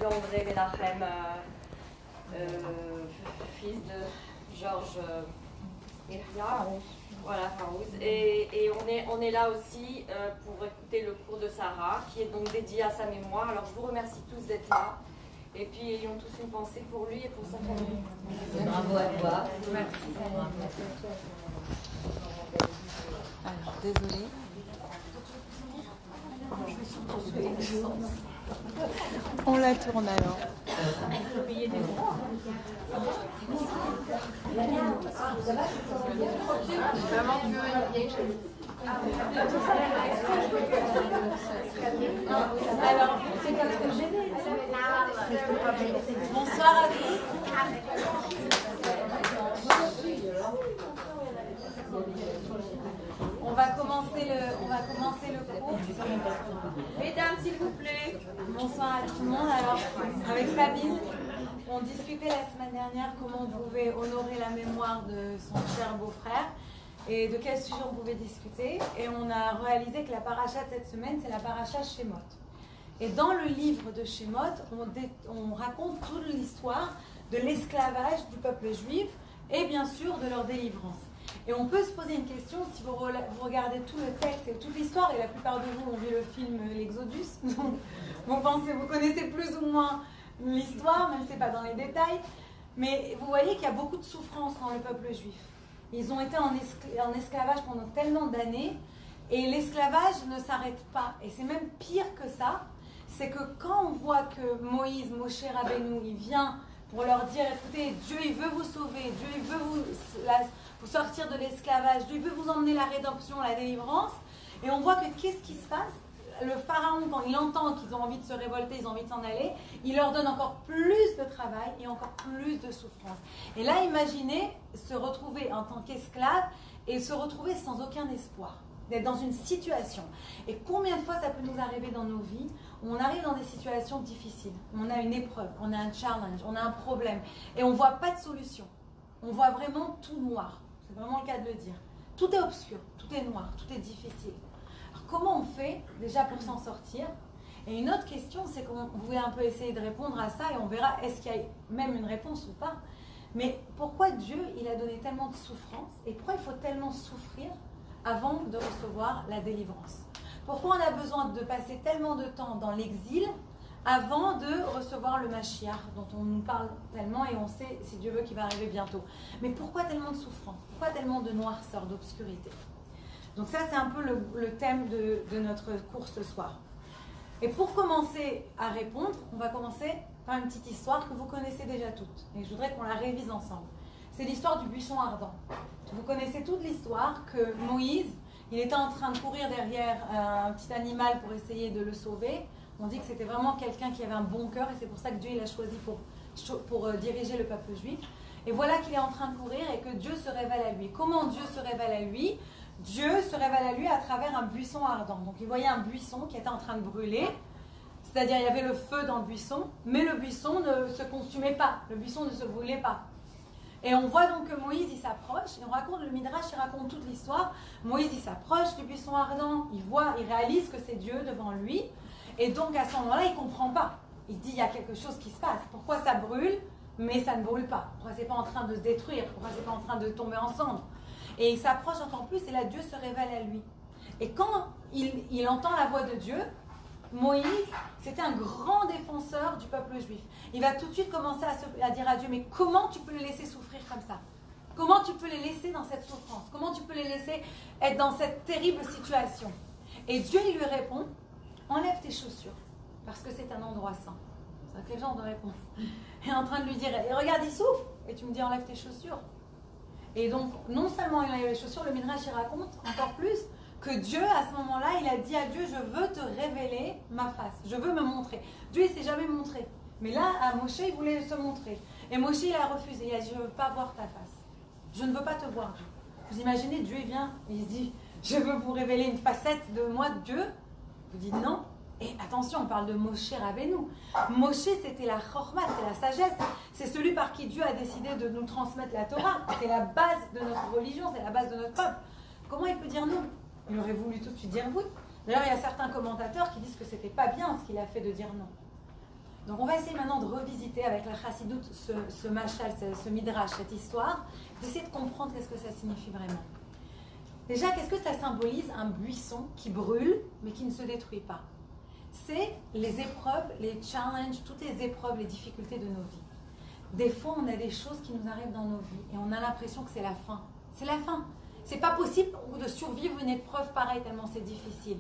de André Menachem, fils de Georges Eria, voilà, et on est là aussi pour écouter le cours de Sarah, qui est donc dédié à sa mémoire. Alors je vous remercie tous d'être là, et puis ayons tous une pensée pour lui et pour sa famille. Bravo à toi. Merci. Alors, désolée. On la tourne alors. Alors, c'est pas trop gêné. Bonsoir à tous. On va commencer le cours. Mesdames, s'il vous plaît. Bonsoir à tout le monde. Alors, avec Sabine, on discutait la semaine dernière comment on pouvait honorer la mémoire de son cher beau-frère et de quel sujet on pouvait discuter. Et on a réalisé que la paracha de cette semaine, c'est la paracha Shemot. Et dans le livre de Shemot, on raconte toute l'histoire de l'esclavage du peuple juif et bien sûr de leur délivrance. Et on peut se poser une question, si vous regardez tout le texte et toute l'histoire, et la plupart de vous ont vu le film L'Exodus, donc vous connaissez plus ou moins l'histoire, même si ce n'est pas dans les détails, mais vous voyez qu'il y a beaucoup de souffrance dans le peuple juif. Ils ont été en esclavage pendant tellement d'années, et l'esclavage ne s'arrête pas. Et c'est même pire que ça, c'est que quand on voit que Moïse, Moshe Rabbeinu, il vient pour leur dire, écoutez, Dieu il veut vous sauver, Dieu il veut vous sortir de l'esclavage, Dieu veut vous emmener la rédemption, la délivrance, et on voit que qu'est-ce qui se passe? Le pharaon, quand il entend qu'ils ont envie de se révolter, ils ont envie de s'en aller, il leur donne encore plus de travail et encore plus de souffrance. Et là, imaginez se retrouver en tant qu'esclave et se retrouver sans aucun espoir, d'être dans une situation. Et combien de fois ça peut nous arriver dans nos vies où on arrive dans des situations difficiles, on a une épreuve, on a un challenge, on a un problème, et on ne voit pas de solution. On voit vraiment tout noir. C'est vraiment le cas de le dire. Tout est obscur, tout est noir, tout est difficile. Alors comment on fait déjà pour s'en sortir? Et une autre question, c'est qu'on voulait un peu essayer de répondre à ça, et on verra est-ce qu'il y a même une réponse ou pas. Mais pourquoi Dieu, il a donné tellement de souffrance, et pourquoi il faut tellement souffrir avant de recevoir la délivrance? Pourquoi on a besoin de passer tellement de temps dans l'exil avant de recevoir le Mashiach, dont on nous parle tellement et on sait, si Dieu veut, qu'il va arriver bientôt? Mais pourquoi tellement de souffrance? Pourquoi tellement de noirceur, d'obscurité? Donc ça, c'est un peu le thème de notre cours ce soir. Et pour commencer à répondre, on va commencer par une petite histoire que vous connaissez déjà toutes. Et je voudrais qu'on la révise ensemble. C'est l'histoire du buisson ardent. Vous connaissez toute l'histoire que Moïse, il était en train de courir derrière un petit animal pour essayer de le sauver. On dit que c'était vraiment quelqu'un qui avait un bon cœur et c'est pour ça que Dieu l'a choisi pour diriger le peuple juif. Et voilà qu'il est en train de courir et que Dieu se révèle à lui. Comment Dieu se révèle à lui? Dieu se révèle à lui à travers un buisson ardent. Donc il voyait un buisson qui était en train de brûler. C'est-à-dire il y avait le feu dans le buisson, mais le buisson ne se consumait pas. Le buisson ne se brûlait pas. Et on voit donc que Moïse, il s'approche, et on raconte, le Midrash, il raconte toute l'histoire. Moïse, il s'approche du buisson ardent, il réalise que c'est Dieu devant lui, et donc à ce moment-là, il ne comprend pas. Il dit, il y a quelque chose qui se passe. Pourquoi ça brûle, mais ça ne brûle pas? Pourquoi c'est pas en train de se détruire? Pourquoi c'est pas en train de tomber en cendres? Et il s'approche encore plus, et là, Dieu se révèle à lui. Et quand il entend la voix de Dieu, Moïse, c'était un grand défenseur du peuple juif. Il va tout de suite commencer à dire à Dieu, mais comment tu peux les laisser souffrir comme ça? Comment tu peux les laisser dans cette souffrance? Comment tu peux les laisser être dans cette terrible situation? Et Dieu, il lui répond, enlève tes chaussures, parce que c'est un endroit saint. C'est quel genre de réponse? Il est en train de lui dire, et regarde, il souffre, et tu me dis, enlève tes chaussures. Et donc, non seulement il enlève les chaussures, le Midrash, il raconte encore plus, que Dieu, à ce moment-là, il a dit à Dieu, je veux te révéler ma face, je veux me montrer. Dieu, il ne s'est jamais montré. Mais là, à Moshe, il voulait se montrer. Et Moshe, il a refusé. Il a dit, je ne veux pas voir ta face. Je ne veux pas te voir, Dieu. Vous imaginez, Dieu, il vient et il se dit, je veux vous révéler une facette de moi, Dieu. Vous dites non. Et attention, on parle de Moshe Rabbeinu. Moshe, c'était la chorma, c'était la sagesse. C'est celui par qui Dieu a décidé de nous transmettre la Torah. C'est la base de notre religion, c'est la base de notre peuple. Comment il peut dire non? Il aurait voulu tout de suite dire oui. D'ailleurs, il y a certains commentateurs qui disent que c'était pas bien ce qu'il a fait de dire non. Donc on va essayer maintenant de revisiter avec la chassidoute ce mashal, ce midrash, cette histoire, d'essayer de comprendre qu'est-ce que ça signifie vraiment. Déjà, qu'est-ce que ça symbolise un buisson qui brûle mais qui ne se détruit pas? C'est les épreuves, les challenges, toutes les épreuves, les difficultés de nos vies. Des fois, on a des choses qui nous arrivent dans nos vies et on a l'impression que c'est la fin. C'est la fin. C'est pas possible de survivre une épreuve pareille tellement c'est difficile.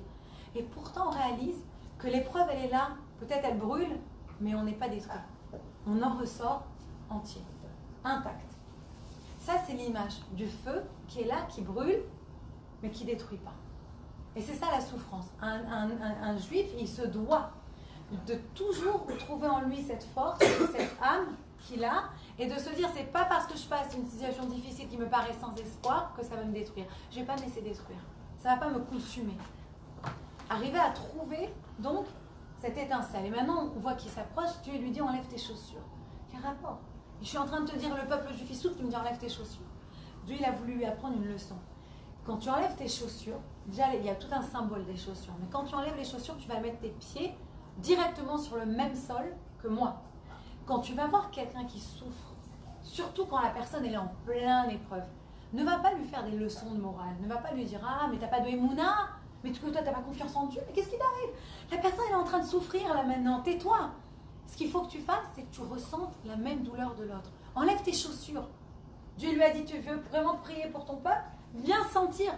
Et pourtant, on réalise que l'épreuve, elle est là. Peut-être elle brûle, mais on n'est pas détruit. On en ressort entier, intact. Ça, c'est l'image du feu qui est là, qui brûle, mais qui ne détruit pas. Et c'est ça la souffrance. Un juif, il se doit de toujours trouver en lui cette force, cette âme qu'il a, et de se dire, c'est pas parce que je passe une situation difficile qui me paraît sans espoir que ça va me détruire. Je ne vais pas me laisser détruire. Ça ne va pas me consumer. Arriver à trouver, donc, cette étincelle. Et maintenant, on voit qu'il s'approche, Dieu lui dit, enlève tes chaussures. Quel rapport? Je suis en train de te dire, le peuple juif, il souffre, tu me dis, enlève tes chaussures. Dieu, il a voulu lui apprendre une leçon. Quand tu enlèves tes chaussures, déjà, il y a tout un symbole des chaussures. Mais quand tu enlèves les chaussures, tu vas mettre tes pieds directement sur le même sol que moi. Quand tu vas voir quelqu'un qui souffre, surtout quand la personne elle est en pleine épreuve, ne va pas lui faire des leçons de morale. Ne va pas lui dire, ah, mais t'as pas de émouna, mais que toi, t'as pas confiance en Dieu. Mais qu'est-ce qui t'arrive? La personne, elle est en train de souffrir là maintenant. Tais-toi. Ce qu'il faut que tu fasses, c'est que tu ressentes la même douleur de l'autre. Enlève tes chaussures. Dieu lui a dit, tu veux vraiment prier pour ton peuple? Viens sentir.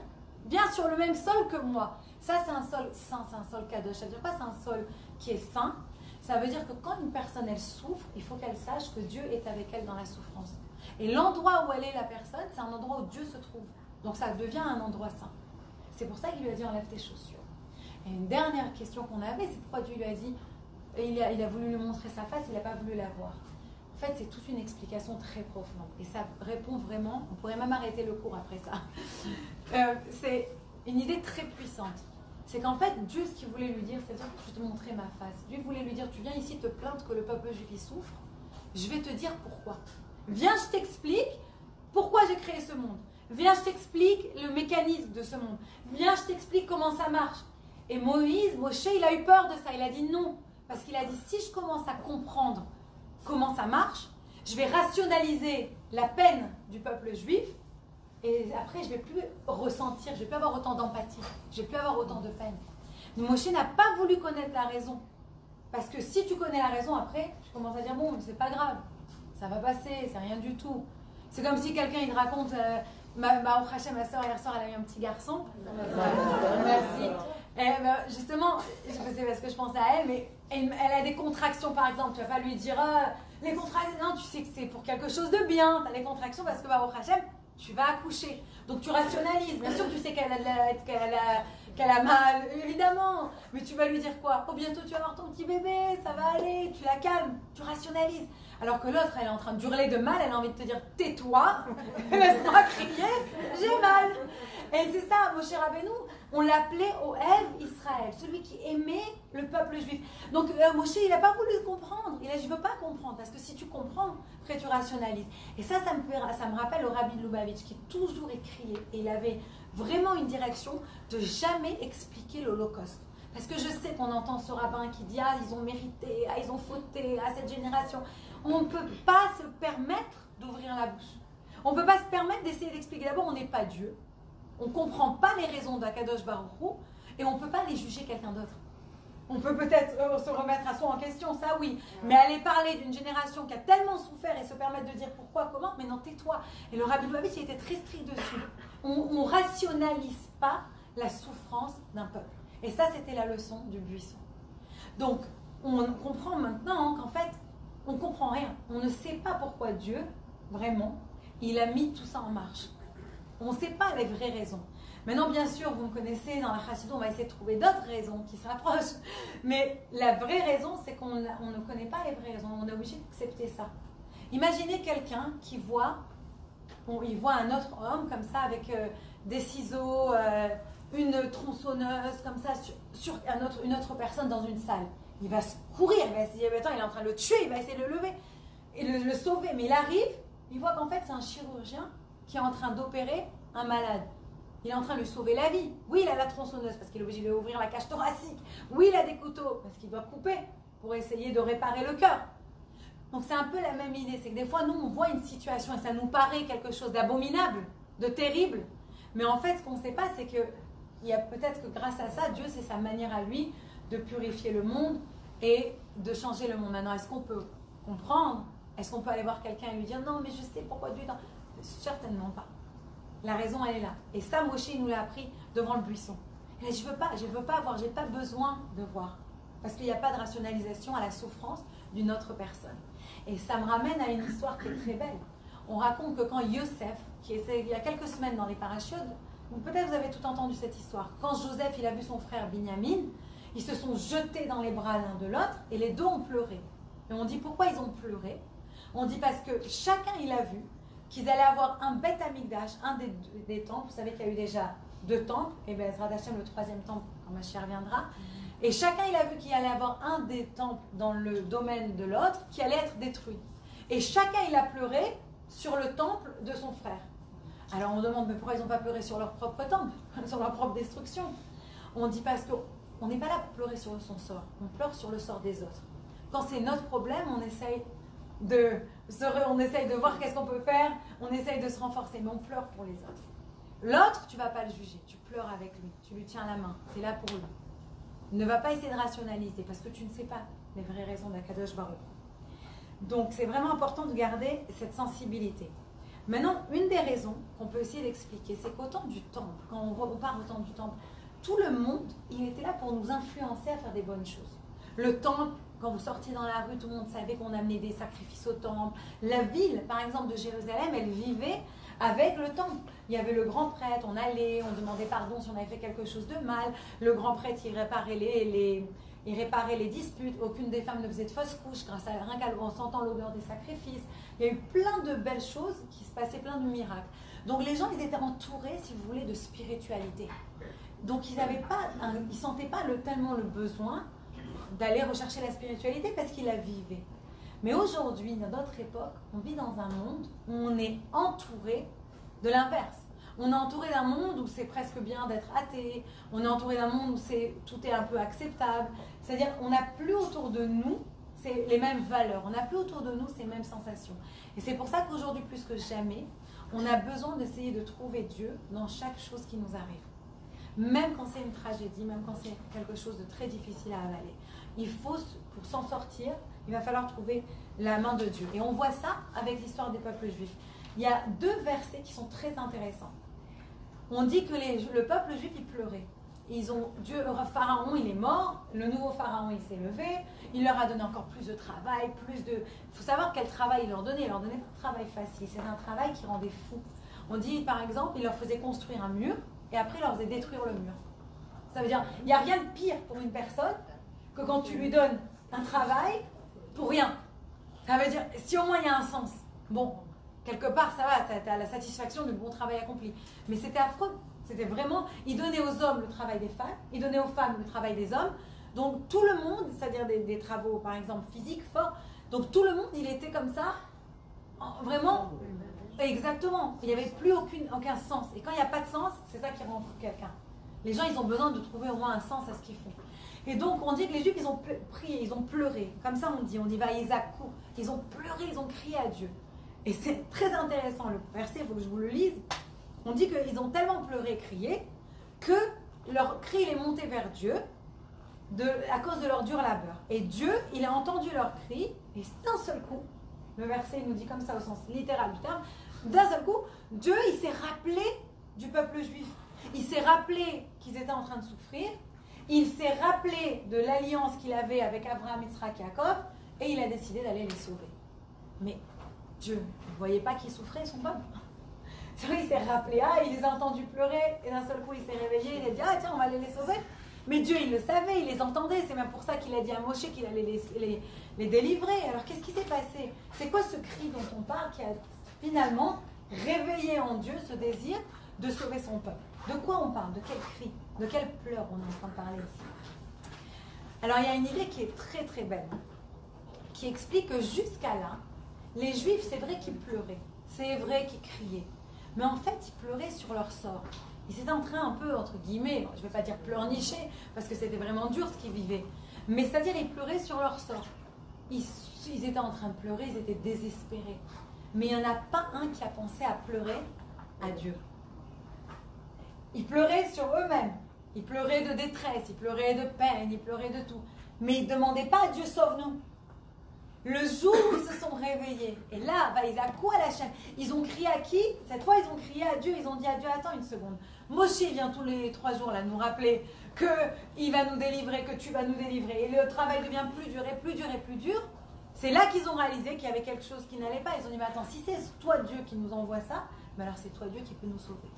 Viens sur le même sol que moi. Ça, c'est un sol saint, c'est un sol kadosh. Ça veut dire quoi? C'est un sol qui est saint. Ça veut dire que quand une personne, elle souffre, il faut qu'elle sache que Dieu est avec elle dans la souffrance. Et l'endroit où elle est, la personne, c'est un endroit où Dieu se trouve. Donc ça devient un endroit saint. C'est pour ça qu'il lui a dit, enlève tes chaussures. Et une dernière question qu'on avait, c'est pourquoi Dieu lui a dit, il a voulu lui montrer sa face, il n'a pas voulu la voir. En fait, c'est toute une explication très profonde. Et ça répond vraiment, on pourrait même arrêter le cours après ça. C'est une idée très puissante. C'est qu'en fait, Dieu, ce qu'il voulait lui dire, c'est-à-dire que je vais te montrer ma face. Dieu voulait lui dire, tu viens ici te plaindre que le peuple juif souffre, je vais te dire pourquoi. Viens, je t'explique pourquoi j'ai créé ce monde. Viens, je t'explique le mécanisme de ce monde. Viens, je t'explique comment ça marche. Et Moshe, il a eu peur de ça. Il a dit non. Parce qu'il a dit, si je commence à comprendre comment ça marche, je vais rationaliser la peine du peuple juif. Et après, je ne vais plus ressentir, je ne vais plus avoir autant d'empathie. Je ne vais plus avoir autant de peine. Mais Moshe n'a pas voulu connaître la raison. Parce que si tu connais la raison, après, tu commences à dire, bon, c'est pas grave. Ça va passer, c'est rien du tout. C'est comme si quelqu'un, il te raconte... ma soeur, hier soir, elle a eu un petit garçon. Merci. Et justement, c'est parce que je pensais à elle, mais elle a des contractions par exemple. Tu vas pas lui dire les contractions. Non, tu sais que c'est pour quelque chose de bien. Tu as les contractions parce que tu vas accoucher. Donc tu rationalises. Bien sûr, tu sais qu'elle a mal, évidemment. Mais tu vas lui dire quoi? Oh, bientôt tu vas avoir ton petit bébé, ça va aller. Tu la calmes, tu rationalises. Alors que l'autre, elle est en train d'hurler de mal, elle a envie de te dire tais-toi, laisse-moi crier, j'ai mal. Et c'est ça, Moshe Rabbeinu, on l'appelait Ohev Israël, celui qui aimait le peuple juif. Donc Moshe, il n'a pas voulu comprendre, il a dit je ne veux pas comprendre, parce que si tu comprends, après tu rationalises. Et ça me rappelle le Rabbi de Lubavitch qui toujours écriait, et il avait vraiment une direction de jamais expliquer l'Holocauste. Parce que je sais qu'on entend ce rabbin qui dit ah ils ont mérité, ah ils ont fauté à cette génération. On ne peut pas se permettre d'ouvrir la bouche. On ne peut pas se permettre d'essayer d'expliquer. D'abord, on n'est pas Dieu. On ne comprend pas les raisons d'Akadosh Baruch Hu et on ne peut pas aller juger quelqu'un d'autre. On peut peut-être se remettre à soi en question, ça oui. Mais aller parler d'une génération qui a tellement souffert et se permettre de dire pourquoi, comment, mais non, tais-toi. Et le Rabbi Lubavitch, il était très strict dessus. On ne rationalise pas la souffrance d'un peuple. Et ça, c'était la leçon du buisson. Donc, on comprend maintenant qu'en fait, on ne comprend rien. On ne sait pas pourquoi Dieu, vraiment, il a mis tout ça en marche. On ne sait pas les vraies raisons. Maintenant, bien sûr, vous me connaissez, dans la Chassidut, on va essayer de trouver d'autres raisons qui se rapprochent. Mais la vraie raison, c'est qu'on ne connaît pas les vraies raisons. On est obligé d'accepter ça. Imaginez quelqu'un qui voit, il voit un autre homme comme ça, avec des ciseaux, une tronçonneuse, comme ça, sur une autre personne dans une salle. Il va se courir, il va se dire, attends, il est en train de le tuer, il va essayer de le lever et de le sauver. Mais il arrive, il voit qu'en fait, c'est un chirurgien qui est en train d'opérer un malade. Il est en train de lui sauver la vie. Oui, il a la tronçonneuse parce qu'il est obligé d'ouvrir la cage thoracique. Oui, il a des couteaux parce qu'il doit couper pour essayer de réparer le cœur. Donc c'est un peu la même idée, c'est que des fois nous on voit une situation et ça nous paraît quelque chose d'abominable, de terrible, mais en fait ce qu'on ne sait pas c'est que il y a peut-être que grâce à ça, Dieu c'est sa manière à lui de purifier le monde et de changer le monde. Maintenant, est-ce qu'on peut comprendre? Est-ce qu'on peut aller voir quelqu'un et lui dire non mais je sais pourquoi Dieu est dans... Certainement pas. La raison elle est là. Et ça Moshe il nous l'a appris devant le buisson. Et je veux pas voir, j'ai pas besoin de voir. Parce qu'il n'y a pas de rationalisation à la souffrance d'une autre personne. Et ça me ramène à une histoire qui est très belle. On raconte que quand Yosef, qui était il y a quelques semaines dans les Parachutes, ou peut-être vous avez tout entendu cette histoire, quand Joseph il a vu son frère Binyamin, ils se sont jetés dans les bras l'un de l'autre et les deux ont pleuré. Et on dit pourquoi ils ont pleuré? On dit parce que chacun il a vu qu'ils allaient avoir un Beth Amikdash, un des temples. Vous savez qu'il y a eu déjà 2 temples, et bien Ezrat Hashem, le 3e temple, quand Mashiach reviendra. Et chacun il a vu qu'il allait avoir un des temples dans le domaine de l'autre qui allait être détruit. Et chacun il a pleuré sur le temple de son frère. Alors on demande mais pourquoi ils n'ont pas pleuré sur leur propre temple, sur leur propre destruction? On dit parce qu'on n'est pas là pour pleurer sur son sort, on pleure sur le sort des autres. Quand c'est notre problème, on essaye de voir qu'est-ce qu'on peut faire, on essaye de se renforcer, mais on pleure pour les autres. L'autre, tu ne vas pas le juger, tu pleures avec lui, tu lui tiens la main, tu es là pour lui. Ne va pas essayer de rationaliser parce que tu ne sais pas les vraies raisons d'Akadosh Baruch. Donc c'est vraiment important de garder cette sensibilité. Maintenant, une des raisons qu'on peut essayer d'expliquer, c'est qu'au temps du temple, quand on parle au temps du temple, tout le monde, il était là pour nous influencer à faire des bonnes choses. Le temple, quand vous sortiez dans la rue, tout le monde savait qu'on amenait des sacrifices au temple. La ville, par exemple, de Jérusalem, elle vivait avec le temple. Il y avait le grand prêtre, on allait, on demandait pardon si on avait fait quelque chose de mal. Le grand prêtre, il réparait les disputes. Aucune des femmes ne faisait de fausses couches grâce à rien qu'en sentant l'odeur des sacrifices. Il y a eu plein de belles choses qui se passaient, plein de miracles. Donc les gens, ils étaient entourés, si vous voulez, de spiritualité. Donc ils ne sentaient pas tellement le besoin d'aller rechercher la spiritualité parce qu'ils la vivaient. Mais aujourd'hui, dans notre époque, on vit dans un monde où on est entouré de l'inverse. On est entouré d'un monde où c'est presque bien d'être athée. On est entouré d'un monde où tout est un peu acceptable. C'est-à-dire qu'on n'a plus autour de nous les mêmes valeurs. On n'a plus autour de nous ces mêmes sensations. Et c'est pour ça qu'aujourd'hui, plus que jamais, on a besoin d'essayer de trouver Dieu dans chaque chose qui nous arrive. Même quand c'est une tragédie, même quand c'est quelque chose de très difficile à avaler. Il faut, pour s'en sortir, il va falloir trouver la main de Dieu. Et on voit ça avec l'histoire des peuples juifs. Il y a 2 versets qui sont très intéressants. On dit que le peuple juif, il pleurait. Pharaon, il est mort, le nouveau Pharaon, il s'est levé, il leur a donné encore plus de travail, Il faut savoir quel travail il leur donnait pas un travail facile, c'est un travail qui rendait fou. On dit, par exemple, il leur faisait construire un mur, et après, il leur faisait détruire le mur. Ça veut dire, il n'y a rien de pire pour une personne que quand tu lui donnes un travail pour rien. Ça veut dire, si au moins il y a un sens. Bon, quelque part, ça va, tu as la satisfaction du bon travail accompli. Mais c'était affreux. C'était vraiment, il donnait aux hommes le travail des femmes, il donnait aux femmes le travail des hommes. Donc tout le monde, c'est-à-dire des travaux, par exemple, physiques forts, donc tout le monde, il était comme ça, vraiment, exactement. Il n'y avait plus aucun sens. Et quand il n'y a pas de sens, c'est ça qui rend fou quelqu'un. Les gens, ils ont besoin de trouver au moins un sens à ce qu'ils font. Et donc, on dit que les Juifs, ils ont prié, ils ont pleuré. Comme ça, on dit Vaïzakou. Ils ont pleuré, ils ont crié à Dieu. Et c'est très intéressant, le verset, il faut que je vous le lise. On dit qu'ils ont tellement pleuré et crié que leur cri il est monté vers Dieu à cause de leur dur labeur. Et Dieu, il a entendu leur cri, et d'un seul coup, le verset il nous dit comme ça au sens littéral du terme, d'un seul coup, Dieu, il s'est rappelé du peuple juif. Il s'est rappelé qu'ils étaient en train de souffrir. Il s'est rappelé de l'alliance qu'il avait avec Abraham, Yitzhak et Jacob, et il a décidé d'aller les sauver. Mais Dieu, vous ne voyez pas qu'ils souffraient, son peuple? C'est vrai, il s'est rappelé, il les a entendus pleurer, et d'un seul coup, il s'est réveillé, il a dit, tiens, on va aller les sauver. Mais Dieu, il le savait, il les entendait, c'est même pour ça qu'il a dit à Moshe qu'il allait les délivrer. Alors, qu'est-ce qui s'est passé? C'est quoi ce cri dont on parle qui a finalement réveillé en Dieu ce désir de sauver son peuple? De quoi on parle? De quel cri? De quelle pleurs on est en train de parler ici? Alors, il y a une idée qui est très très belle, qui explique que jusqu'à là, les Juifs, c'est vrai qu'ils pleuraient, c'est vrai qu'ils criaient, mais en fait, ils pleuraient sur leur sort. Ils étaient en train un peu, entre guillemets, je ne vais pas dire pleurnicher, parce que c'était vraiment dur ce qu'ils vivaient, Mais c'est-à-dire, ils pleuraient sur leur sort. Ils étaient en train de pleurer, ils étaient désespérés. Mais il n'y en a pas un qui a pensé à pleurer à Dieu. Ils pleuraient sur eux-mêmes. Ils pleuraient de détresse, ils pleuraient de peine, ils pleuraient de tout. Mais ils ne demandaient pas à Dieu, sauve-nous. Le jour où ils se sont réveillés, et là, ils à quoi la chaîne? Ils ont crié à qui? Cette fois, ils ont crié à Dieu. Ils ont dit à Dieu, attends une seconde. Moshe vient tous les 3 jours là nous rappeler qu'il va nous délivrer, que tu vas nous délivrer. Et le travail devient plus dur et plus dur et plus dur. C'est là qu'ils ont réalisé qu'il y avait quelque chose qui n'allait pas. Ils ont dit, mais attends, si c'est toi Dieu qui nous envoie ça, mais alors c'est toi Dieu qui peut nous sauver.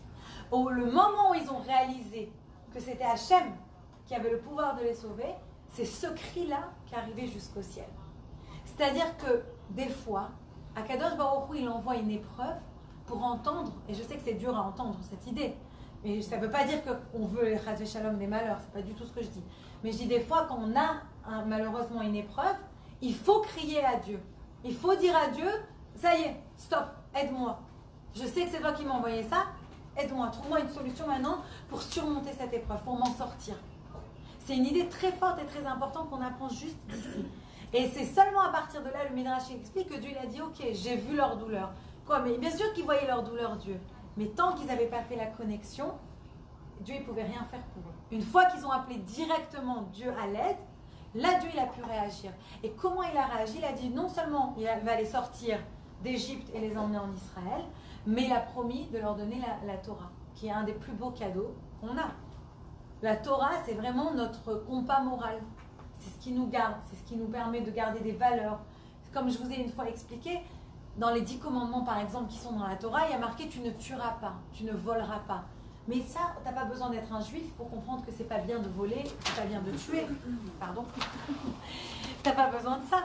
Le moment où ils ont réalisé que c'était Hachem qui avait le pouvoir de les sauver, c'est ce cri-là qui est arrivé jusqu'au ciel. C'est-à-dire que des fois, Akadosh Baruch Hu, il envoie une épreuve pour entendre, et je sais que c'est dur à entendre cette idée, mais ça ne veut pas dire qu'on veut Chas v'Shalom des malheurs, c'est pas du tout ce que je dis. Mais je dis des fois quand on a malheureusement une épreuve, il faut crier à Dieu. Il faut dire à Dieu, ça y est, stop, aide-moi. Je sais que c'est toi qui m'as envoyé ça, aide-moi, trouve-moi une solution maintenant pour surmonter cette épreuve, pour m'en sortir. C'est une idée très forte et très importante qu'on apprend juste d'ici. Et c'est seulement à partir de là, le Midrash explique que Dieu il a dit, ok, j'ai vu leur douleur. Quoi, mais bien sûr qu'ils voyaient leur douleur, Dieu. Mais tant qu'ils n'avaient pas fait la connexion, Dieu ne pouvait rien faire pour eux. Une fois qu'ils ont appelé directement Dieu à l'aide, là Dieu il a pu réagir. Et comment il a réagi? Il a dit non seulement il va les sortir d'Égypte et les emmener en Israël, mais il a promis de leur donner la Torah, qui est un des plus beaux cadeaux qu'on a. La Torah, c'est vraiment notre compas moral. C'est ce qui nous garde, c'est ce qui nous permet de garder des valeurs. Comme je vous ai une fois expliqué, dans les 10 commandements par exemple qui sont dans la Torah, il y a marqué tu ne tueras pas, tu ne voleras pas. Mais ça, tu n'as pas besoin d'être un juif pour comprendre que c'est pas bien de voler, c'est pas bien de tuer. Pardon. Tu n'as pas besoin de ça.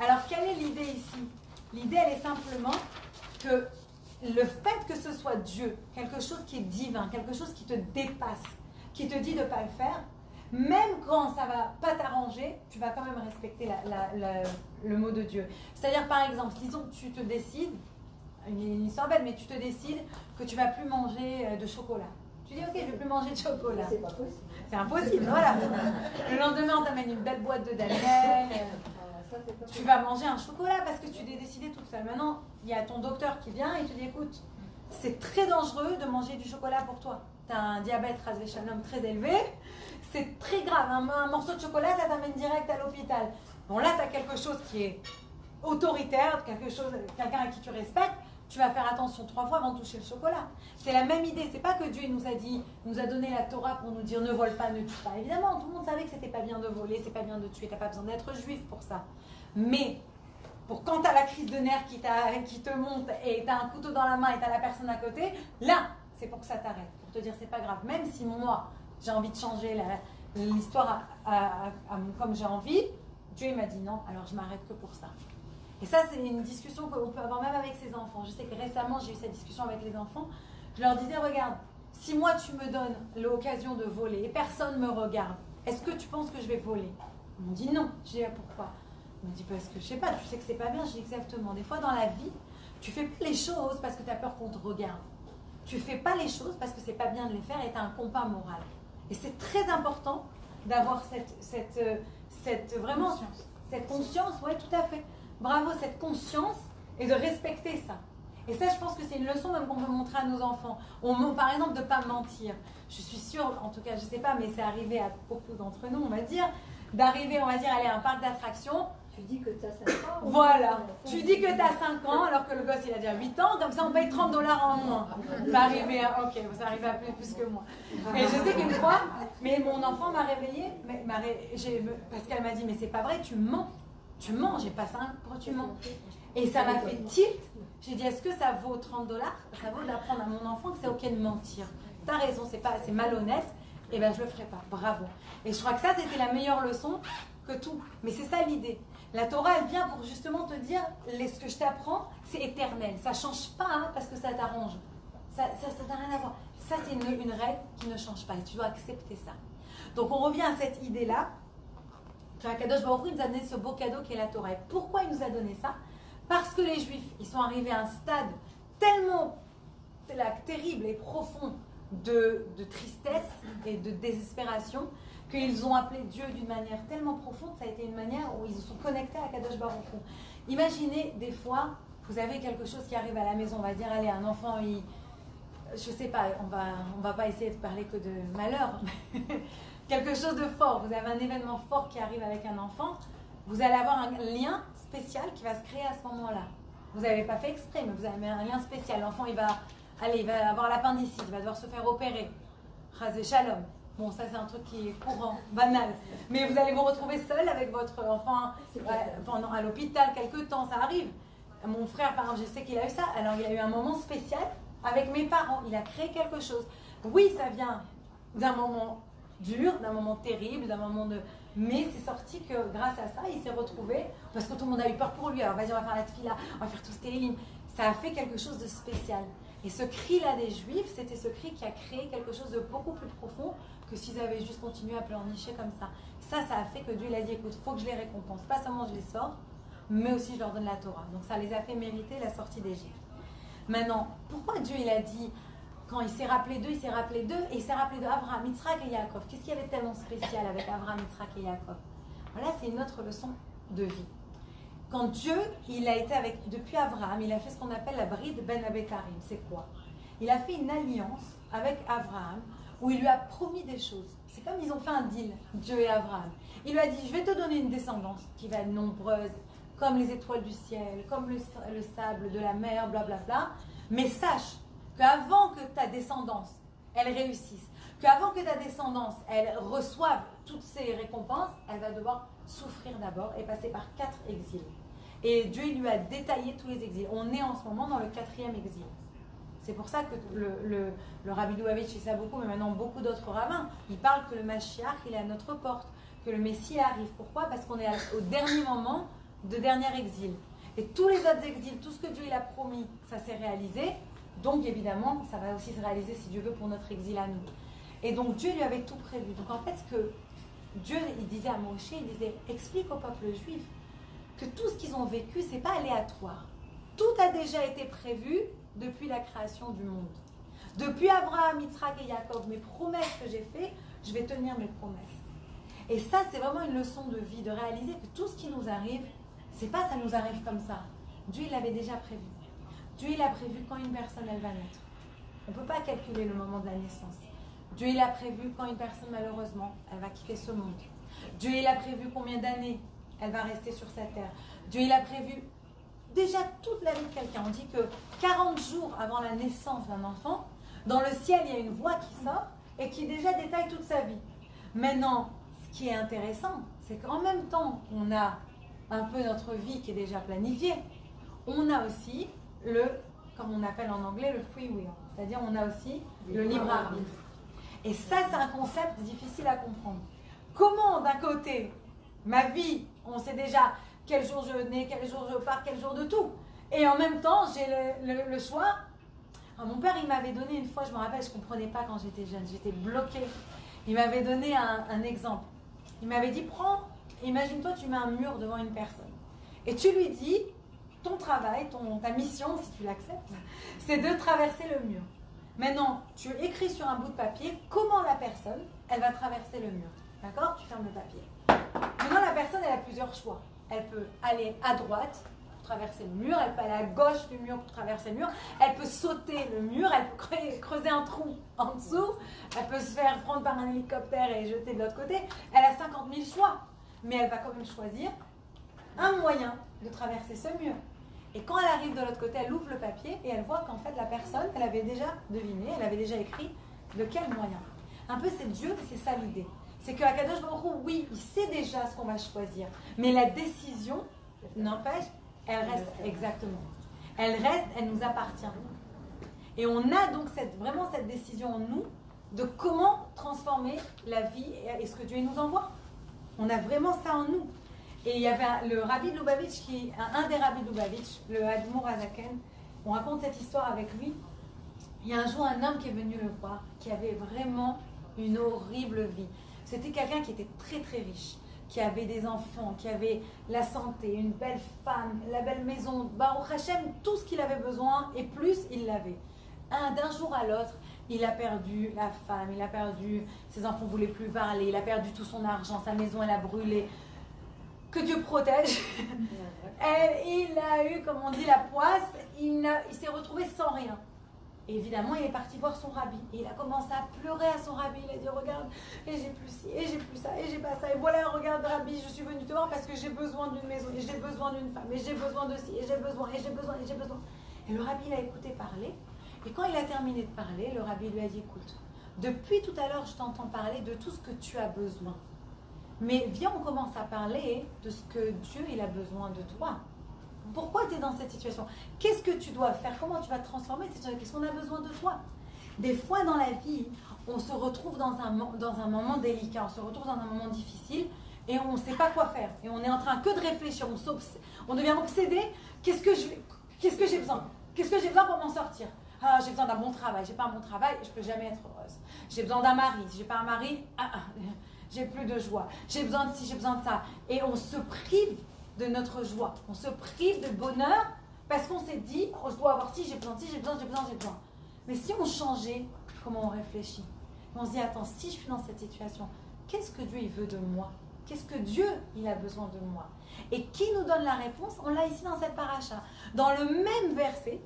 Alors quelle est l'idée ici? L'idée elle est simplement que le fait que ce soit Dieu, quelque chose qui est divin, quelque chose qui te dépasse, qui te dit de ne pas le faire, même quand ça ne va pas t'arranger, tu vas quand même respecter le mot de Dieu. C'est-à-dire, par exemple, disons que tu te décides, une histoire belle, mais tu te décides que tu ne vas plus manger de chocolat. Tu dis, ok, je ne vais plus manger de chocolat. C'est pas possible. C'est impossible, voilà. Le lendemain, on t'amène une belle boîte de Daniel. Tu vas manger un chocolat parce que tu t'es décidé toute seule. Maintenant, il y a ton docteur qui vient et te dit, écoute, c'est très dangereux de manger du chocolat pour toi. Tu as un diabète Chas v'Shalom très élevé, c'est très grave. Un morceau de chocolat, ça t'amène direct à l'hôpital. Bon, là, tu as quelque chose qui est autoritaire, quelqu'un à qui tu respectes, tu vas faire attention 3 fois avant de toucher le chocolat. C'est la même idée. C'est pas que Dieu nous a donné la Torah pour nous dire ne vole pas, ne tue pas. Évidemment, tout le monde savait que c'était pas bien de voler, c'est pas bien de tuer. Tu n'as pas besoin d'être juif pour ça. Mais pour quand tu as la crise de nerfs qui te monte et tu as un couteau dans la main et tu as la personne à côté, là, c'est pour que ça t'arrête. Pour te dire c'est pas grave. Même si moi, j'ai envie de changer l'histoire comme j'ai envie, Dieu m'a dit non, alors je m'arrête que pour ça. Et ça, c'est une discussion qu'on peut avoir même avec ses enfants. Je sais que récemment, j'ai eu cette discussion avec les enfants. Je leur disais, regarde, si moi tu me donnes l'occasion de voler et personne ne me regarde, est-ce que tu penses que je vais voler? Ils m'ont dit non. J'ai dit pourquoi? Ils m'ont dit parce que je sais pas, tu sais que c'est pas bien. J'ai dit exactement. Des fois dans la vie, tu fais pas les choses parce que tu as peur qu'on te regarde. Tu fais pas les choses parce que c'est pas bien de les faire et tu as un compas moral. Et c'est très important d'avoir vraiment cette conscience, ouais, tout à fait. Bravo, cette conscience et de respecter ça. Et ça, je pense que c'est une leçon même qu'on peut montrer à nos enfants. Par exemple, de ne pas mentir. Je suis sûre, en tout cas, je ne sais pas, mais c'est arrivé à beaucoup d'entre nous, on va dire, d'arriver, on va dire, aller à un parc d'attractions. Tu dis que tu as 5 ans. Voilà. Tu dis que tu as 5 ans alors que le gosse, il a déjà 8 ans. Comme ça, on paye $30 en moins. Ça arrivait à... Ok, ça arrivait à plus que moi. Et je sais qu'une fois, mais mon enfant m'a réveillée, parce qu'elle m'a dit, mais c'est pas vrai, tu mens. Tu mens, j'ai pas 5 ans, tu mens. Et ça m'a fait tilt. J'ai dit, est-ce que ça vaut $30? Ça vaut d'apprendre à mon enfant que c'est ok de mentir. T'as raison, c'est malhonnête. Et ben je le ferai pas. Bravo. Et je crois que ça, c'était la meilleure leçon que tout. Mais c'est ça l'idée. La Torah, elle vient pour justement te dire, ce que je t'apprends, c'est éternel. Ça change pas hein, parce que ça t'arrange. Ça n'a rien à voir. Ça, c'est une règle qui ne change pas. Et tu dois accepter ça. Donc, on revient à cette idée-là. Kadosh Baruch Hu nous a donné ce beau cadeau qui est la Torah. Et pourquoi il nous a donné ça? Parce que les Juifs, ils sont arrivés à un stade tellement terrible et profond de tristesse et de désespération qu'ils ont appelé Dieu d'une manière tellement profonde, ça a été une manière où ils se sont connectés à Kadosh Baruch Hu. Imaginez des fois, vous avez quelque chose qui arrive à la maison, on va dire, allez, un enfant, je sais pas, on va pas essayer de parler que de malheur, quelque chose de fort, vous avez un événement fort qui arrive avec un enfant, vous allez avoir un lien spécial qui va se créer à ce moment-là. Vous n'avez pas fait exprès, mais vous avez un lien spécial. L'enfant, il va avoir l'appendicite, il va devoir se faire opérer. Chazé shalom. Bon, ça c'est un truc qui est courant, banal. Mais vous allez vous retrouver seul avec votre enfant pendant à l'hôpital quelque temps, ça arrive. Mon frère, par exemple, je sais qu'il a eu ça. Alors, il a eu un moment spécial avec mes parents. Il a créé quelque chose. Oui, ça vient d'un moment dur, d'un moment terrible, d'un moment de... Mais c'est sorti que grâce à ça, il s'est retrouvé, parce que tout le monde a eu peur pour lui. Alors, vas-y, on va faire la tefila, on va faire tout stériline. Ça a fait quelque chose de spécial. Et ce cri-là des Juifs, c'était ce cri qui a créé quelque chose de beaucoup plus profond que s'ils avaient juste continué à pleurnicher comme ça. Ça a fait que Dieu l'a dit, écoute, il faut que je les récompense. Pas seulement je les sors, mais aussi je leur donne la Torah. Donc ça les a fait mériter la sortie d'Égypte. Maintenant, pourquoi Dieu il a dit, quand il s'est rappelé d'eux, et il s'est rappelé d'Abraham, Yitzhak et Yaakov. Qu'est-ce qu'il y avait de tellement spécial avec Abraham, Yitzhak et Yaakov? Voilà, c'est une autre leçon de vie. Quand Dieu, il a été depuis Abraham, il a fait ce qu'on appelle la bride ben Abekarim. C'est quoi? Il a fait une alliance avec Abraham où il lui a promis des choses. C'est comme ils ont fait un deal, Dieu et Abraham. Il lui a dit, je vais te donner une descendance qui va être nombreuse, comme les étoiles du ciel, comme le sable de la mer, blablabla. Mais sache qu'avant que ta descendance, elle réussisse, qu'avant que ta descendance, elle reçoive toutes ces récompenses, elle va devoir souffrir d'abord et passer par 4 exils. Et Dieu il lui a détaillé tous les exils. On est en ce moment dans le 4e exil. C'est pour ça que le Rabbi Lubavitch, il sait beaucoup, mais maintenant beaucoup d'autres rabbins, ils parlent que le Mashiach, il est à notre porte, que le Messie arrive. Pourquoi? Parce qu'on est au dernier moment de dernier exil. Et tous les autres exils, tout ce que Dieu il a promis, ça s'est réalisé. Donc évidemment, ça va aussi se réaliser si Dieu veut pour notre exil à nous. Et donc Dieu lui avait tout prévu. Donc en fait, ce que Dieu il disait à Moshe, il disait, explique au peuple juif que tout ce qu'ils ont vécu, c'est pas aléatoire. Tout a déjà été prévu depuis la création du monde. Depuis Abraham, Yitzhak et Yaakov, mes promesses que j'ai faites, je vais tenir mes promesses. Et ça, c'est vraiment une leçon de vie, de réaliser que tout ce qui nous arrive, c'est pas ça nous arrive comme ça. Dieu, il l'avait déjà prévu. Dieu, il a prévu quand une personne, elle va naître. On ne peut pas calculer le moment de la naissance. Dieu, il a prévu quand une personne, malheureusement, elle va quitter ce monde. Dieu, il a prévu combien d'années elle va rester sur cette terre. Dieu, il a prévu déjà toute la vie de quelqu'un. On dit que 40 jours avant la naissance d'un enfant, dans le ciel, il y a une voix qui sort et qui déjà détaille toute sa vie. Maintenant, ce qui est intéressant, c'est qu'en même temps, on a un peu notre vie qui est déjà planifiée, on a aussi comme on appelle en anglais, le free will. C'est-à-dire, on a aussi le libre arbitre. Et ça, c'est un concept difficile à comprendre. Comment, d'un côté, ma vie, on sait déjà quel jour je nais, quel jour je pars, quel jour de tout. Et en même temps, j'ai le choix. Alors, mon père, il m'avait donné une fois, je me rappelle, je ne comprenais pas quand j'étais jeune, j'étais bloquée. Il m'avait donné un exemple. Il m'avait dit, imagine-toi, tu mets un mur devant une personne. Et tu lui dis, ton travail, ta mission, si tu l'acceptes, c'est de traverser le mur. Maintenant, tu écris sur un bout de papier comment la personne, elle va traverser le mur. D'accord? Tu fermes le papier. Maintenant, la personne, elle a plusieurs choix. Elle peut aller à droite pour traverser le mur, elle peut aller à gauche du mur pour traverser le mur, elle peut sauter le mur, elle peut creuser un trou en dessous, elle peut se faire prendre par un hélicoptère et jeter de l'autre côté. Elle a 50 000 choix, mais elle va quand même choisir un moyen de traverser ce mur. Et quand elle arrive de l'autre côté, elle ouvre le papier et elle voit qu'en fait la personne, elle avait déjà deviné, elle avait déjà écrit de quel moyen. Un peu c'est Dieu, c'est ça l'idée. C'est que Akadosh Baruch Hu, oui, il sait déjà ce qu'on va choisir, mais la décision, n'empêche, elle reste exactement. Elle reste, elle nous appartient. Et on a donc vraiment cette décision en nous de comment transformer la vie et ce que Dieu nous envoie. On a vraiment ça en nous. Et il y avait le Rabbi de Lubavitch, un des rabbis de Lubavitch, le Admour Azaken, on raconte cette histoire avec lui. Il y a un jour un homme qui est venu le voir, qui avait vraiment une horrible vie. C'était quelqu'un qui était très très riche, qui avait des enfants, qui avait la santé, une belle femme, la belle maison, Baruch Hashem, tout ce qu'il avait besoin et plus il l'avait. D'un jour à l'autre, Il a perdu la femme, il a perdu, ses enfants ne voulaient plus parler, il a perdu tout son argent, sa maison elle a brûlé. Que Dieu protège. Et il a eu, comme on dit, la poisse, il s'est retrouvé sans rien. Et évidemment, il est parti voir son rabbi. Et il a commencé à pleurer à son rabbi. Il a dit, regarde, et j'ai plus ci, et j'ai plus ça, et j'ai pas ça. Et voilà, regarde, rabbi, je suis venu te voir parce que j'ai besoin d'une maison, et j'ai besoin d'une femme, et j'ai besoin de ci, et j'ai besoin, et j'ai besoin, et j'ai besoin. Et le rabbi l'a écouté parler. Et quand il a terminé de parler, le rabbi lui a dit, écoute, depuis tout à l'heure, je t'entends parler de tout ce que tu as besoin. Mais viens, on commence à parler de ce que Dieu, il a besoin de toi. Pourquoi tu es dans cette situation? Qu'est-ce que tu dois faire? Comment tu vas te transformer? Qu'est-ce qu'on a besoin de toi? Des fois dans la vie, on se retrouve dans un moment délicat, on se retrouve dans un moment difficile et on ne sait pas quoi faire. Et on est en train que de réfléchir, on devient obsédé. Qu'est-ce que j'ai besoin? Qu'est-ce que j'ai besoin pour m'en sortir? Ah, j'ai besoin d'un bon travail. J'ai pas un bon travail, je ne peux jamais être heureuse. J'ai besoin d'un mari. Si je n'ai pas un mari, j'ai plus de joie. J'ai besoin de ci, j'ai besoin de ça. Et on se prive de notre joie. On se prive de bonheur parce qu'on s'est dit, oh, je dois avoir ci, j'ai besoin de ci, j'ai besoin. Mais si on changeait comment on réfléchit, on se dit, attends, si je suis dans cette situation, qu'est-ce que Dieu il veut de moi? Qu'est-ce que Dieu il a besoin de moi? Et qui nous donne la réponse? On l'a ici dans cette paracha. Dans le même verset,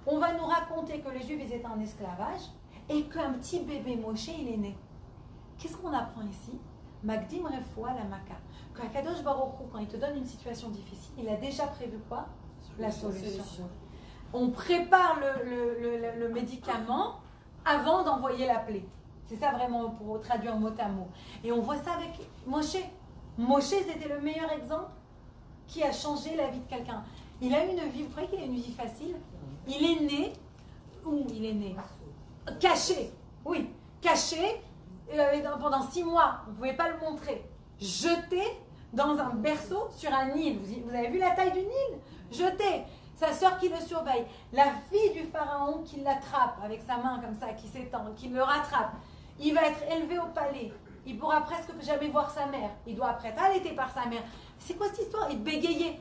on va nous raconter que les Juifs ils étaient en esclavage et qu'un petit bébé Moshe il est né. Qu'est-ce qu'on apprend ici? Magdim refoua la maka. Que Kadosh Baruch Hu, quand il te donne une situation difficile, il a déjà prévu quoi? La solution. On prépare le médicament avant d'envoyer la plaie. C'est ça vraiment pour traduire mot à mot. Et on voit ça avec Moshe. Moshe, c'était le meilleur exemple qui a changé la vie de quelqu'un. Il a eu une vie, vous croyez qu'il a une vie facile? Il est né, où il est né? Caché, oui, caché. Pendant 6 mois, on ne pouvait pas le montrer, jeté dans un berceau sur un Nil. Vous avez vu la taille du Nil? Jeté. Sa sœur qui le surveille. La fille du pharaon qui l'attrape avec sa main comme ça, qui s'étend, qui le rattrape. Il va être élevé au palais. Il pourra presque jamais voir sa mère. Il doit après être allaité par sa mère. C'est quoi cette histoire? Il bégayait.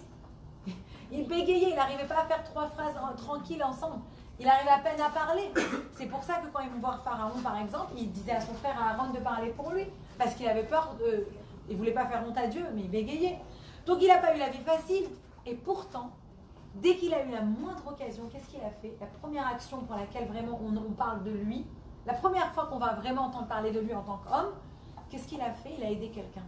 Il n'arrivait pas à faire 3 phrases tranquilles ensemble. Il arrivait à peine à parler. C'est pour ça que quand il veut voir Pharaon, par exemple, il disait à son frère Aaron de parler pour lui. Parce qu'il avait peur de... Il ne voulait pas faire honte à Dieu, mais il bégayait. Donc il n'a pas eu la vie facile. Et pourtant, dès qu'il a eu la moindre occasion, qu'est-ce qu'il a fait? La première action pour laquelle vraiment on parle de lui, la première fois qu'on va vraiment entendre parler de lui en tant qu'homme, qu'est-ce qu'il a fait? Il a aidé quelqu'un.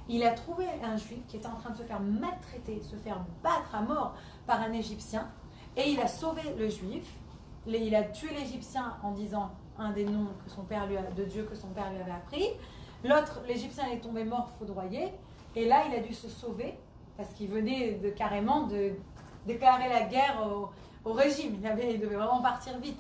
Il a trouvé un juif qui était en train de se faire maltraiter, se faire battre à mort par un Égyptien. Et il a sauvé le juif, il a tué l'Égyptien en disant un des noms de Dieu que son père lui avait appris. L'autre, l'Égyptien est tombé mort foudroyé. Et là, il a dû se sauver parce qu'il venait carrément de déclarer la guerre au régime. Il devait vraiment partir vite.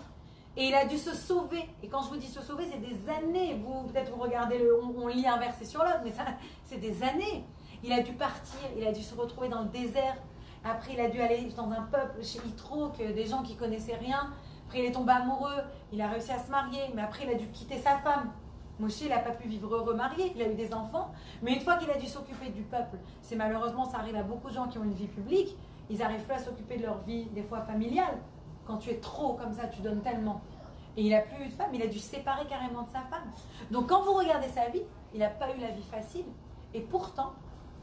Et il a dû se sauver. Et quand je vous dis se sauver, c'est des années. Peut-être vous regardez, on lit un verset sur l'autre, mais ça, c'est des années. Il a dû partir, il a dû se retrouver dans le désert. Après, il a dû aller dans un peuple chez Yitro, des gens qui ne connaissaient rien. Après, il est tombé amoureux, il a réussi à se marier, mais après, il a dû quitter sa femme. Moshe, il n'a pas pu vivre heureux marié, il a eu des enfants. Mais une fois qu'il a dû s'occuper du peuple, c'est malheureusement, ça arrive à beaucoup de gens qui ont une vie publique, ils n'arrivent plus à s'occuper de leur vie, des fois familiale. Quand tu es trop comme ça, tu donnes tellement. Et il n'a plus eu de femme, il a dû se séparer carrément de sa femme. Donc, quand vous regardez sa vie, il n'a pas eu la vie facile. Et pourtant,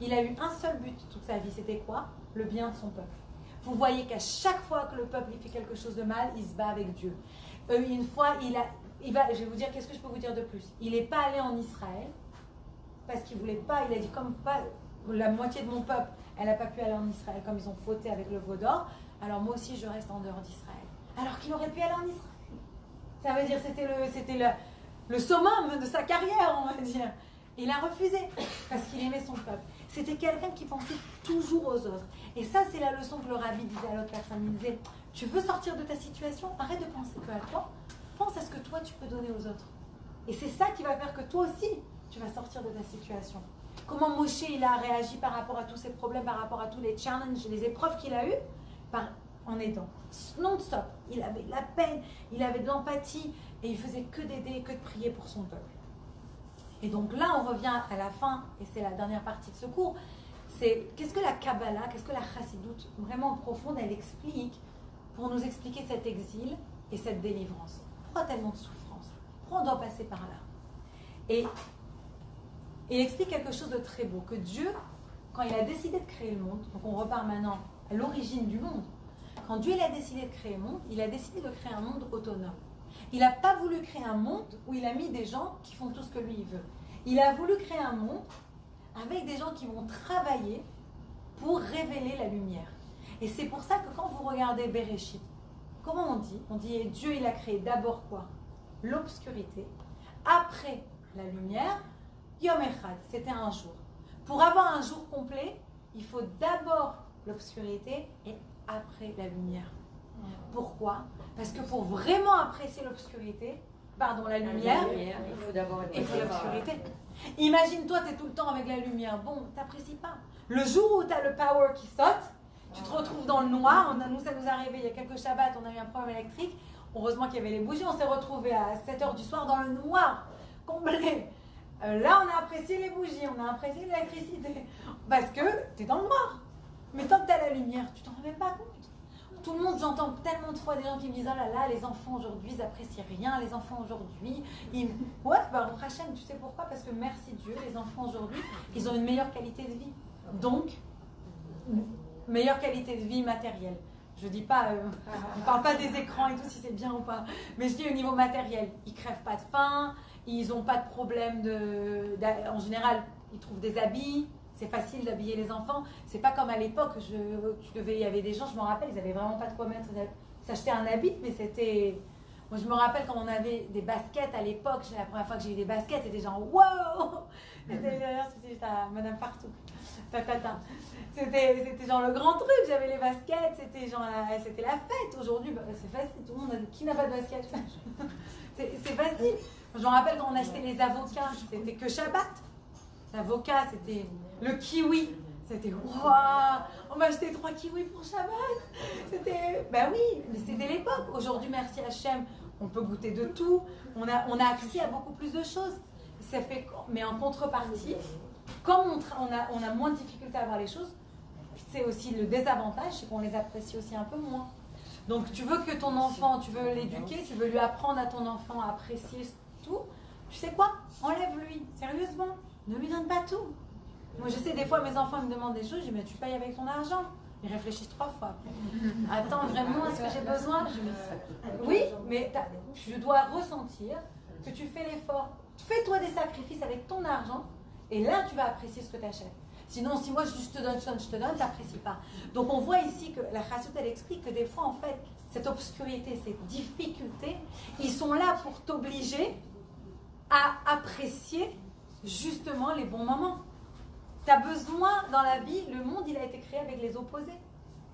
il a eu un seul but toute sa vie, c'était quoi? Le bien de son peuple. Vous voyez qu'à chaque fois que le peuple il fait quelque chose de mal, il se bat avec Dieu. Une fois, je vais vous dire, qu'est-ce que je peux vous dire de plus? Il n'est pas allé en Israël, parce qu'il ne voulait pas, il a dit, comme pas la moitié de mon peuple, elle n'a pas pu aller en Israël, comme ils ont fauté avec le veau d'or, alors moi aussi je reste en dehors d'Israël. Alors qu'il aurait pu aller en Israël. Ça veut dire c'était le summum de sa carrière, on va dire. Il a refusé, parce qu'il aimait son peuple. C'était quelqu'un qui pensait toujours aux autres. Et ça, c'est la leçon que le rabbi disait à l'autre personne. Il disait, tu veux sortir de ta situation? Arrête de penser que à toi. Pense à ce que toi, tu peux donner aux autres. Et c'est ça qui va faire que toi aussi, tu vas sortir de ta situation. Comment Moshe, il a réagi par rapport à tous ses problèmes, par rapport à tous les challenges, les épreuves qu'il a eues, en aidant. Non-stop. Il avait de la peine, il avait de l'empathie, et il faisait que d'aider, que de prier pour son peuple. Et donc là, on revient à la fin, et c'est la dernière partie de ce cours, c'est qu'est-ce que la Kabbalah, qu'est-ce que la Chassidoute, vraiment profonde, elle explique, pour nous expliquer cet exil et cette délivrance. pourquoi tellement de souffrance? Pourquoi on doit passer par là? Et il explique quelque chose de très beau, que Dieu, quand il a décidé de créer le monde, donc on repart maintenant à l'origine du monde, quand Dieu il a décidé de créer le monde, il a décidé de créer un monde autonome. Il n'a pas voulu créer un monde où il a mis des gens qui font tout ce que lui il veut. Il a voulu créer un monde avec des gens qui vont travailler pour révéler la lumière. Et c'est pour ça que quand vous regardez Bereshit, comment on dit? On dit Dieu il a créé d'abord quoi? L'obscurité. Après la lumière, Yom Echad, c'était un jour. Pour avoir un jour complet, il faut d'abord l'obscurité et après la lumière. Pourquoi? Parce que pour vraiment apprécier l'obscurité, la lumière, il faut d'abord l'obscurité. Imagine-toi, tu es tout le temps avec la lumière. Bon, tu n'apprécies pas. Le jour où tu as le power qui saute, tu te retrouves dans le noir. Nous, ça nous est arrivé il y a quelques Shabbats, on a eu un problème électrique. Heureusement qu'il y avait les bougies. On s'est retrouvés à 7h du soir dans le noir, complet. Là, on a apprécié les bougies, on a apprécié l'électricité. Parce que tu es dans le noir. Mais tant que tu as la lumière, tu t'en rends même pas compte. Tout le monde, j'entends tellement de fois des gens qui me disent oh là là, les enfants aujourd'hui, ils apprécient rien, les enfants aujourd'hui. Ouais, Hachem, tu sais pourquoi? Parce que merci Dieu, les enfants aujourd'hui, ils ont une meilleure qualité de vie. Donc, meilleure qualité de vie matérielle. Je dis pas, on parle pas des écrans et tout, si c'est bien ou pas. Mais je dis au niveau matériel, ils crèvent pas de faim, ils n'ont pas de problème en général, ils trouvent des habits. C'est facile d'habiller les enfants. C'est pas comme à l'époque, il y avait des gens, je me rappelle, ils n'avaient vraiment pas de quoi mettre. Ils s'achetaient un habit, mais c'était... Moi, je me rappelle quand on avait des baskets à l'époque, la première fois que j'ai eu des baskets, c'était genre wow! C'était Madame Partout. C'était genre le grand truc, j'avais les baskets, c'était la fête. Aujourd'hui, c'est facile, tout le monde qui n'a pas de basket? C'est facile. Je me rappelle quand on achetait les avocats, c'était que Shabbat. L'avocat, c'était le kiwi. C'était waouh, on va acheter 3 kiwis pour Shabbat. C'était, ben oui, mais c'était l'époque. Aujourd'hui, merci Hachem, on peut goûter de tout. On a accès à beaucoup plus de choses. Ça fait, mais en contrepartie, comme on a moins de difficulté à avoir les choses, c'est aussi le désavantage, c'est qu'on les apprécie aussi un peu moins. Donc tu veux que ton enfant, tu veux l'éduquer, tu veux lui apprendre à ton enfant à apprécier tout. Tu sais quoi? Enlève-lui, sérieusement. Ne lui donne pas tout. Moi, je sais, des fois, mes enfants me demandent des choses, je dis, mais tu payes avec ton argent. Ils réfléchissent 3 fois après. Attends, vraiment, est-ce que j'ai besoin? Oui, mais je dois ressentir que tu fais l'effort. Fais-toi des sacrifices avec ton argent, et là, tu vas apprécier ce que tu achètes. Sinon, si moi, je te donne, tu n'apprécies pas. Donc, on voit ici que la Chassout, elle explique que des fois, en fait, cette obscurité, cette difficulté, ils sont là pour t'obliger à apprécier justement les bons moments. Tu as besoin dans la vie, le monde il a été créé avec les opposés.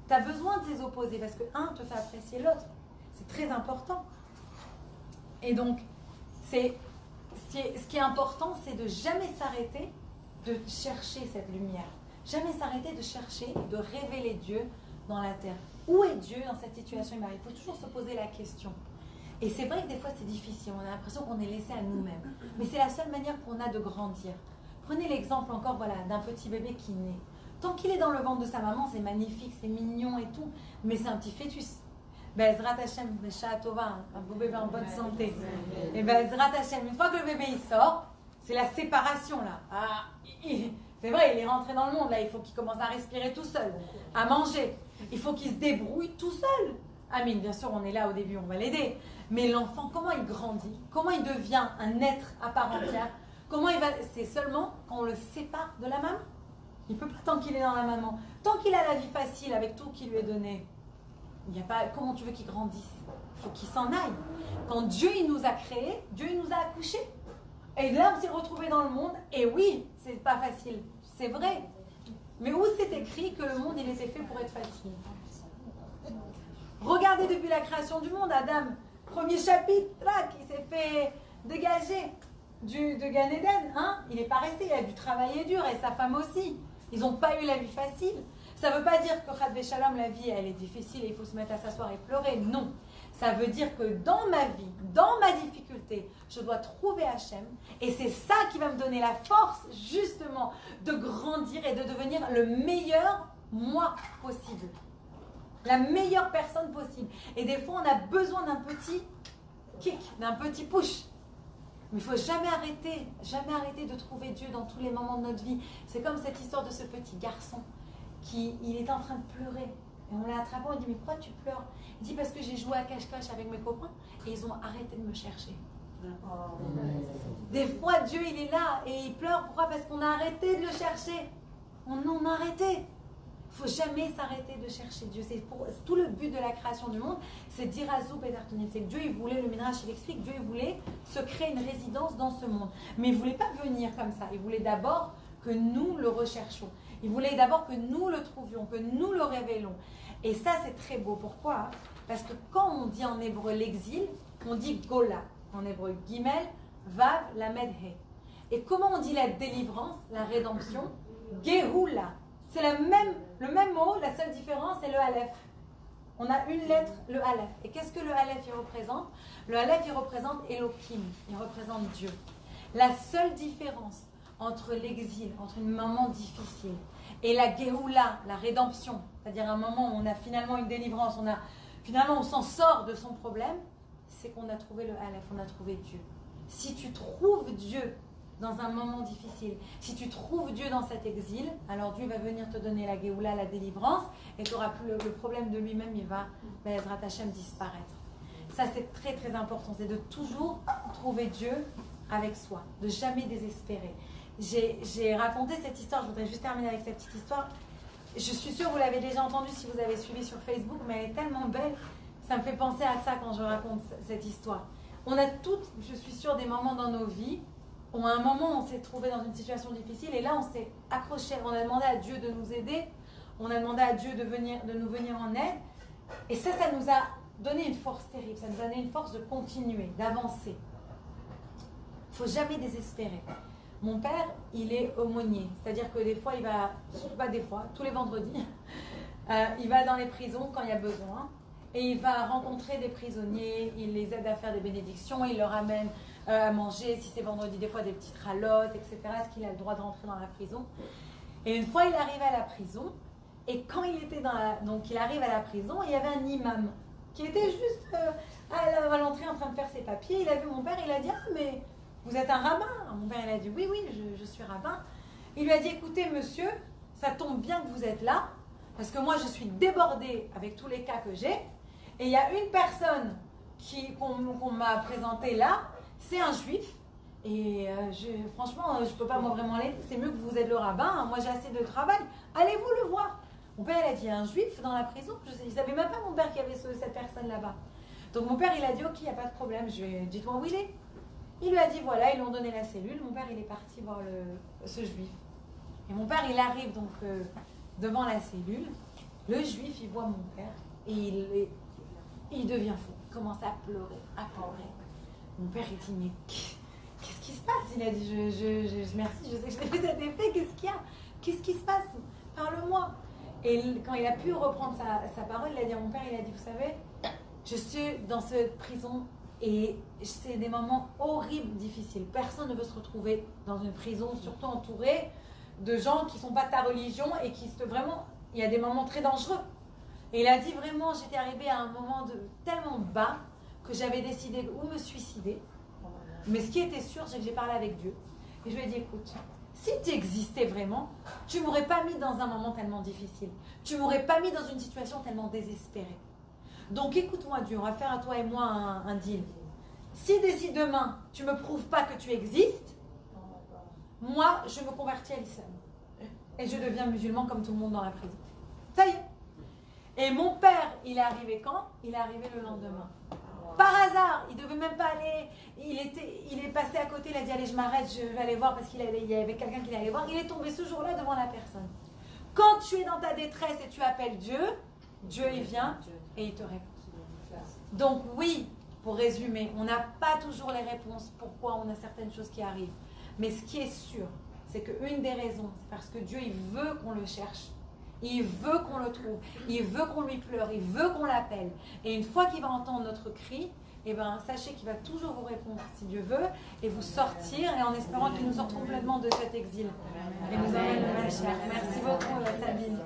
Tu as besoin de ces opposés parce que un te fait apprécier l'autre. C'est très important. Et donc, ce qui est important, c'est de jamais s'arrêter de chercher cette lumière. Jamais s'arrêter de chercher et de révéler Dieu dans la terre. Où est Dieu dans cette situation? Il faut toujours se poser la question. Et c'est vrai que des fois c'est difficile, on a l'impression qu'on est laissé à nous-mêmes. Mais c'est la seule manière qu'on a de grandir. Prenez l'exemple encore d'un petit bébé qui naît. Tant qu'il est dans le ventre de sa maman, c'est magnifique, c'est mignon et tout, mais c'est un petit fœtus. Bezrat Hashem, un beau bébé en bonne santé. Et Bezrat Hashem, une fois que le bébé il sort, c'est la séparation là. C'est vrai, il est rentré dans le monde là, il faut qu'il commence à respirer tout seul, à manger. Il faut qu'il se débrouille tout seul. Amin, bien sûr, on est là au début, on va l'aider. Mais l'enfant, comment il grandit? Comment il devient un être à part entière? C'est seulement quand on le sépare de la maman. Il ne peut pas tant qu'il est dans la maman. Tant qu'il a la vie facile avec tout qui lui est donné, il y a pas, comment tu veux qu'il grandisse? Il faut qu'il s'en aille. Quand Dieu il nous a créés, Dieu il nous a accouchés. Et là, on s'est retrouvés dans le monde. Et oui, c'est pas facile. C'est vrai. Mais où c'est écrit que le monde il était fait pour être facile? Regardez depuis la création du monde, Adam, premier chapitre, là, qui s'est fait dégager de Gan Eden, hein? Il n'est pas resté, il a dû travailler dur, et sa femme aussi. Ils n'ont pas eu la vie facile. Ça ne veut pas dire que Chad Shalom, la vie, elle est difficile et il faut se mettre à s'asseoir et pleurer. Non. Ça veut dire que dans ma vie, dans ma difficulté, je dois trouver Hachem. Et c'est ça qui va me donner la force, justement, de grandir et de devenir le meilleur moi possible. La meilleure personne possible. Et des fois, on a besoin d'un petit kick, d'un petit push. Mais il ne faut jamais arrêter de trouver Dieu dans tous les moments de notre vie. C'est comme cette histoire de ce petit garçon il était en train de pleurer. Et on l'a attrapé, on dit, mais pourquoi tu pleures? Il dit, parce que j'ai joué à cache-cache avec mes copains et ils ont arrêté de me chercher. Des fois, Dieu, il est là et il pleure. Pourquoi? Parce qu'on a arrêté de le chercher. On en a arrêté. Il ne faut jamais s'arrêter de chercher Dieu. C'est tout le but de la création du monde, c'est d'Irazu Pedartonin. C'est que Dieu, il voulait, le Midrash, il explique, Dieu, il voulait se créer une résidence dans ce monde. Mais il ne voulait pas venir comme ça. Il voulait d'abord que nous le recherchions. Il voulait d'abord que nous le trouvions, que nous le révélons. Et ça, c'est très beau. Pourquoi? Parce que quand on dit en hébreu l'exil, on dit Gola. En hébreu, Gimel, Vav, Lamed, He. Et comment on dit la délivrance, la rédemption? Geoula. C'est le même mot, la seule différence, c'est le Aleph. On a une lettre, le Aleph. Et qu'est-ce que le Aleph il représente? Le Aleph, il représente Elohim, il représente Dieu. La seule différence entre l'exil, entre une moment difficile, et la Geoula, la rédemption, c'est-à-dire un moment où on a finalement une délivrance, on s'en sort de son problème, c'est qu'on a trouvé le Aleph, on a trouvé Dieu. Si tu trouves Dieu dans un moment difficile, si tu trouves Dieu dans cet exil, alors Dieu va venir te donner la Géoula, la délivrance, et tu n'auras plus le problème de lui-même, il va, Bezrat Hashem, disparaître. Ça, c'est très très important, c'est de toujours trouver Dieu avec soi, de jamais désespérer. J'ai raconté cette histoire, je voudrais juste terminer avec cette petite histoire. Je suis sûre que vous l'avez déjà entendue si vous avez suivi sur Facebook, mais elle est tellement belle, ça me fait penser à ça quand je raconte cette histoire. On a toutes, je suis sûre, des moments dans nos vies où à un moment on s'est trouvé dans une situation difficile et là on s'est accroché, on a demandé à Dieu de nous aider, on a demandé à Dieu de nous venir en aide, et ça nous a donné une force terrible, ça nous a donné une force de continuer, d'avancer. Il ne faut jamais désespérer. Mon père, il est aumônier, c'est-à-dire que des fois il va, pas des fois, tous les vendredis, il va dans les prisons quand il y a besoin et il va rencontrer des prisonniers, il les aide à faire des bénédictions, il leur amène à manger, si c'est vendredi, des fois des petites ralottes, etc. Est-ce qu'il a le droit de rentrer dans la prison? Et une fois, il arrive à la prison, et quand il était donc il arrive à la prison, il y avait un imam qui était juste à l'entrée en train de faire ses papiers. Il a vu mon père, il a dit, ah mais vous êtes un rabbin? Mon père, il a dit, oui, je suis rabbin. Il lui a dit, écoutez monsieur, ça tombe bien que vous êtes là, parce que moi je suis débordée avec tous les cas que j'ai, et il y a une personne qu'on m'a présentée là, c'est un juif, et franchement, je ne peux pas moi vraiment l'aider, c'est mieux que vous êtes le rabbin, moi j'ai assez de travail, allez-vous le voir. Mon père, il a dit, un juif dans la prison, il ne savait même pas mon père qu'il y avait cette personne là-bas. Donc mon père, il a dit, ok, il n'y a pas de problème, dites-moi où il est. Il lui a dit, voilà, ils lui ont donné la cellule, mon père, il est parti voir ce juif. Et mon père, il arrive donc devant la cellule, le juif, il voit mon père, et il devient fou, il commence à pleurer, à pleurer. Mon père, il dit, mais qu'est-ce qui se passe? Il a dit, merci, je sais que je t'ai fait cet effet, qu'est-ce qu'il y a? Qu'est-ce qui se passe? Parle-moi. Et quand il a pu reprendre sa parole, il a dit à mon père, il a dit, vous savez, je suis dans cette prison et c'est des moments horribles, difficiles. Personne ne veut se retrouver dans une prison, surtout entouré de gens qui ne sont pas de ta religion et vraiment, il y a des moments très dangereux. Et il a dit vraiment, j'étais arrivée à un moment tellement bas que j'avais décidé ou me suicider. Mais ce qui était sûr, c'est que j'ai parlé avec Dieu. Et je lui ai dit, écoute, si tu existais vraiment, tu ne m'aurais pas mis dans un moment tellement difficile. Tu ne m'aurais pas mis dans une situation tellement désespérée. Donc écoute-moi Dieu, on va faire à toi et moi un deal. Si d'ici demain, tu ne me prouves pas que tu existes, moi, je me convertis à l'islam. Et je deviens musulman comme tout le monde dans la prison. Ça y est. Et mon père, il est arrivé quand? Il est arrivé le lendemain. Par hasard, il ne devait même pas aller, il est passé à côté, il a dit allez je m'arrête, je vais aller voir parce qu'il y avait quelqu'un qui allait voir. Il est tombé ce jour-là devant la personne. Quand tu es dans ta détresse et tu appelles Dieu, Dieu il vient et il te répond. Donc oui, pour résumer, on n'a pas toujours les réponses pourquoi on a certaines choses qui arrivent. Mais ce qui est sûr, c'est qu'une des raisons, c'est parce que Dieu il veut qu'on le cherche. Il veut qu'on le trouve, il veut qu'on lui pleure, il veut qu'on l'appelle. Et une fois qu'il va entendre notre cri, eh ben, sachez qu'il va toujours vous répondre si Dieu veut et vous sortir et en espérant qu'il nous sorte complètement de cet exil. Et nous emmène le Mashiach. Merci beaucoup, Sabine.